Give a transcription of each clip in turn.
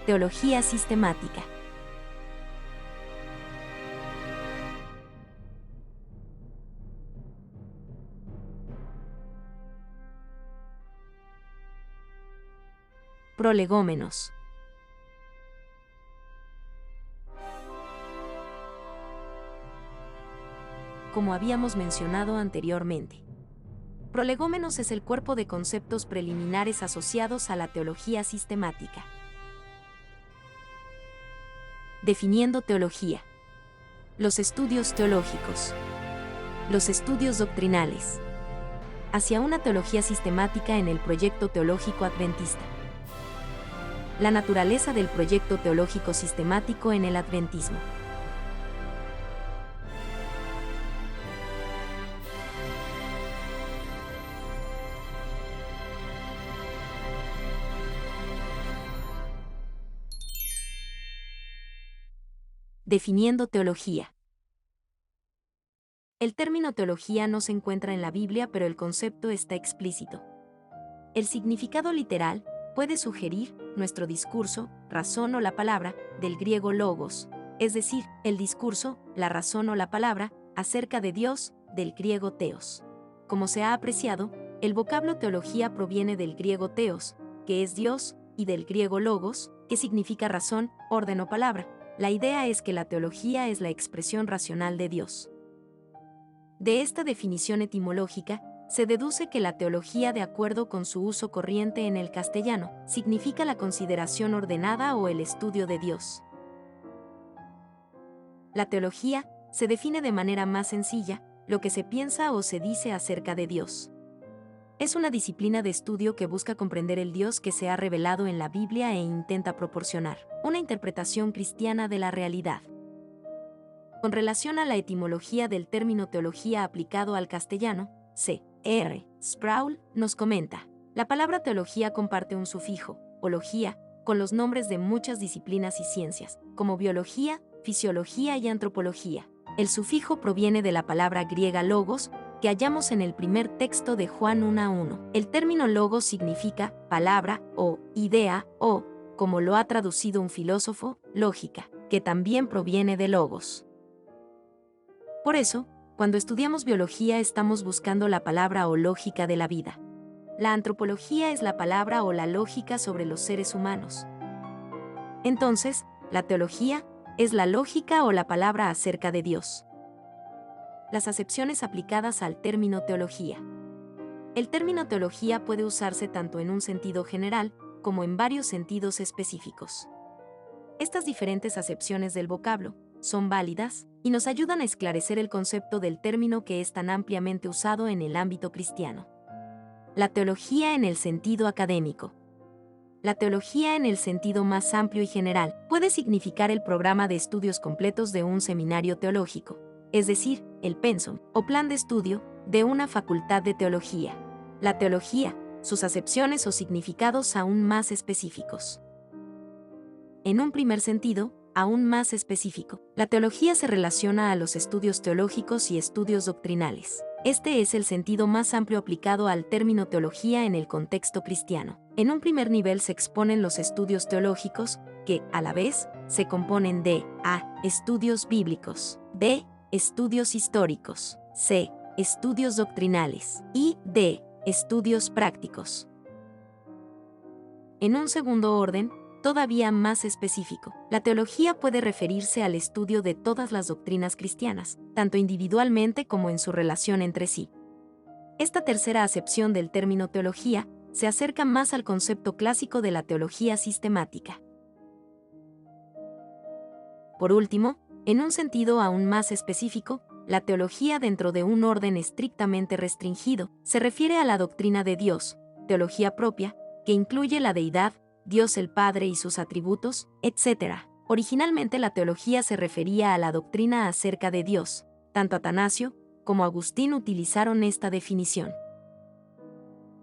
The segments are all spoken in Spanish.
Teología sistemática. Prolegómenos. Como habíamos mencionado anteriormente, prolegómenos es el cuerpo de conceptos preliminares asociados a la teología sistemática. Definiendo teología. Los estudios teológicos. Los estudios doctrinales. Hacia una teología sistemática en el proyecto teológico adventista. La naturaleza del proyecto teológico sistemático en el adventismo. Definiendo teología. El término teología no se encuentra en la Biblia, pero el concepto está explícito. El significado literal puede sugerir nuestro discurso, razón o la palabra, del griego logos, es decir, el discurso, la razón o la palabra, acerca de Dios, del griego theos. Como se ha apreciado, el vocablo teología proviene del griego theos, que es Dios, y del griego logos, que significa razón, orden o palabra. La idea es que la teología es la expresión racional de Dios. De esta definición etimológica, se deduce que la teología, de acuerdo con su uso corriente en el castellano, significa la consideración ordenada o el estudio de Dios. La teología se define de manera más sencilla, lo que se piensa o se dice acerca de Dios. Es una disciplina de estudio que busca comprender el Dios que se ha revelado en la Biblia e intenta proporcionar una interpretación cristiana de la realidad. Con relación a la etimología del término teología aplicado al castellano, C.R. Sproul nos comenta: la palabra teología comparte un sufijo, ología, con los nombres de muchas disciplinas y ciencias, como biología, fisiología y antropología. El sufijo proviene de la palabra griega logos, que hallamos en el primer texto de Juan 1:1. El término logos significa palabra o idea o, como lo ha traducido un filósofo, lógica, que también proviene de logos. Por eso, cuando estudiamos biología estamos buscando la palabra o lógica de la vida. La antropología es la palabra o la lógica sobre los seres humanos. Entonces, la teología es la lógica o la palabra acerca de Dios. Las acepciones aplicadas al término teología. El término teología puede usarse tanto en un sentido general como en varios sentidos específicos. Estas diferentes acepciones del vocablo son válidas y nos ayudan a esclarecer el concepto del término que es tan ampliamente usado en el ámbito cristiano. La teología en el sentido académico. La teología en el sentido más amplio y general puede significar el programa de estudios completos de un seminario teológico, es decir, el pensum o plan de estudio de una facultad de teología. La teología, sus acepciones o significados aún más específicos. En un primer sentido, aún más específico, la teología se relaciona a los estudios teológicos y estudios doctrinales. Este es el sentido más amplio aplicado al término teología en el contexto cristiano. En un primer nivel se exponen los estudios teológicos, que, a la vez, se componen de a. Estudios bíblicos, b. Estudios históricos, c. Estudios doctrinales y d. Estudios prácticos. En un segundo orden, todavía más específico, la teología puede referirse al estudio de todas las doctrinas cristianas, tanto individualmente como en su relación entre sí. Esta tercera acepción del término teología se acerca más al concepto clásico de la teología sistemática. Por último, en un sentido aún más específico, la teología dentro de un orden estrictamente restringido se refiere a la doctrina de Dios, teología propia, que incluye la deidad, Dios el Padre y sus atributos, etc. Originalmente la teología se refería a la doctrina acerca de Dios. Tanto Atanasio como Agustín utilizaron esta definición.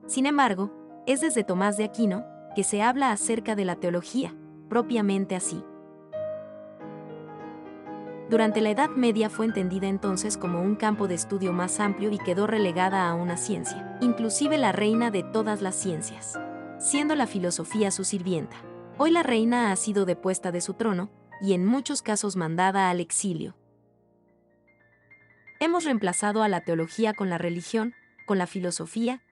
Sin embargo, es desde Tomás de Aquino que se habla acerca de la teología, propiamente así. Durante la Edad Media fue entendida entonces como un campo de estudio más amplio y quedó relegada a una ciencia, inclusive la reina de todas las ciencias, siendo la filosofía su sirvienta. Hoy la reina ha sido depuesta de su trono, y en muchos casos mandada al exilio. Hemos reemplazado a la teología con la religión, con la filosofía,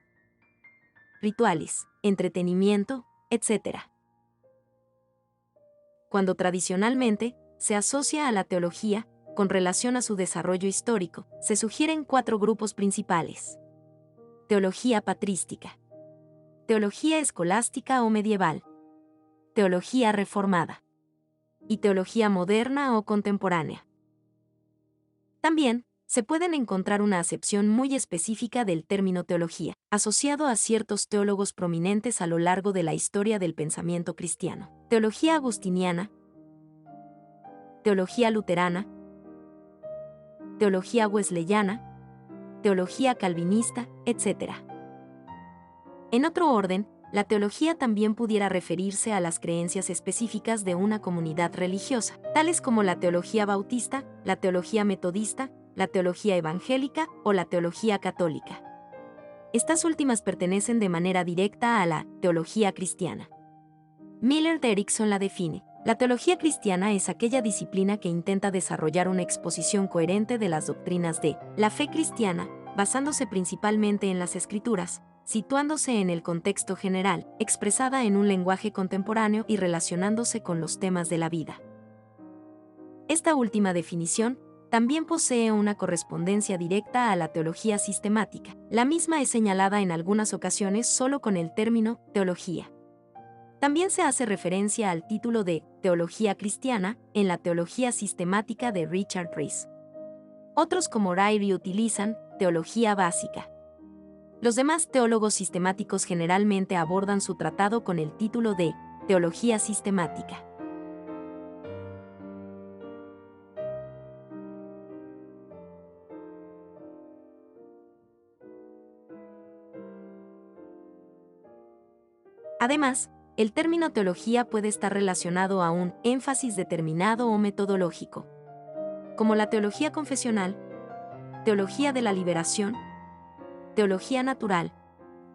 rituales, entretenimiento, etc. Cuando tradicionalmente se asocia a la teología, con relación a su desarrollo histórico, se sugieren 4 grupos principales. Teología patrística. Teología escolástica o medieval. Teología reformada. Y teología moderna o contemporánea. También, se pueden encontrar una acepción muy específica del término teología, asociado a ciertos teólogos prominentes a lo largo de la historia del pensamiento cristiano. Teología agustiniana, teología luterana, teología wesleyana, teología calvinista, etc. En otro orden, la teología también pudiera referirse a las creencias específicas de una comunidad religiosa, tales como la teología bautista, la teología metodista, la teología evangélica o la teología católica. Estas últimas pertenecen de manera directa a la teología cristiana. Miller Derrickson la define. La teología cristiana es aquella disciplina que intenta desarrollar una exposición coherente de las doctrinas de la fe cristiana, basándose principalmente en las Escrituras, situándose en el contexto general, expresada en un lenguaje contemporáneo y relacionándose con los temas de la vida. Esta última definición también posee una correspondencia directa a la teología sistemática. La misma es señalada en algunas ocasiones solo con el término teología. También se hace referencia al título de teología cristiana en la teología sistemática de Richard Rees. Otros como Ryrie utilizan teología básica. Los demás teólogos sistemáticos generalmente abordan su tratado con el título de teología sistemática. Además, el término teología puede estar relacionado a un énfasis determinado o metodológico, como la teología confesional, teología de la liberación, teología natural,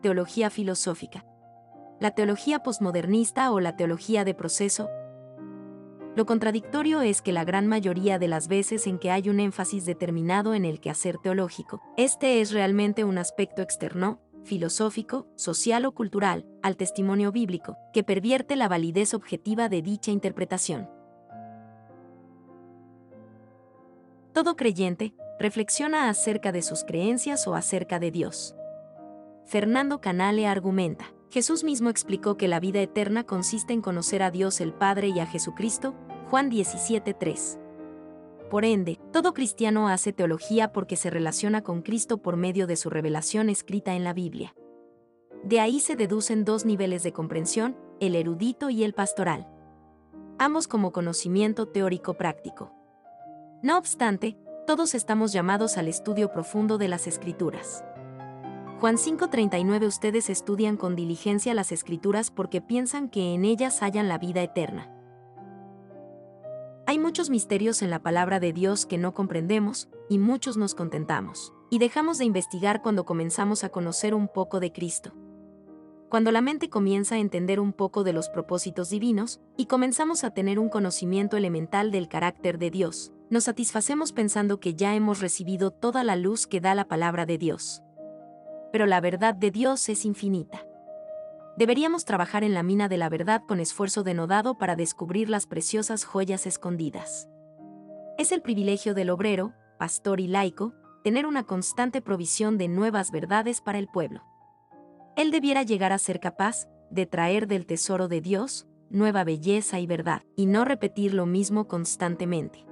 teología filosófica, la teología posmodernista o la teología de proceso. Lo contradictorio es que la gran mayoría de las veces en que hay un énfasis determinado en el quehacer teológico, este es realmente un aspecto externo, filosófico, social o cultural, al testimonio bíblico, que pervierte la validez objetiva de dicha interpretación. Todo creyente reflexiona acerca de sus creencias o acerca de Dios. Fernando Canale argumenta: Jesús mismo explicó que la vida eterna consiste en conocer a Dios el Padre y a Jesucristo, Juan 17:3. Por ende, todo cristiano hace teología porque se relaciona con Cristo por medio de su revelación escrita en la Biblia. De ahí se deducen 2 niveles de comprensión, el erudito y el pastoral. Ambos como conocimiento teórico práctico. No obstante, todos estamos llamados al estudio profundo de las Escrituras. Juan 5:39 Ustedes estudian con diligencia las Escrituras porque piensan que en ellas hallan la vida eterna. Hay muchos misterios en la palabra de Dios que no comprendemos, y muchos nos contentamos, y dejamos de investigar cuando comenzamos a conocer un poco de Cristo. Cuando la mente comienza a entender un poco de los propósitos divinos, y comenzamos a tener un conocimiento elemental del carácter de Dios, nos satisfacemos pensando que ya hemos recibido toda la luz que da la palabra de Dios. Pero la verdad de Dios es infinita. Deberíamos trabajar en la mina de la verdad con esfuerzo denodado para descubrir las preciosas joyas escondidas. Es el privilegio del obrero, pastor y laico, tener una constante provisión de nuevas verdades para el pueblo. Él debiera llegar a ser capaz de traer del tesoro de Dios nueva belleza y verdad, y no repetir lo mismo constantemente.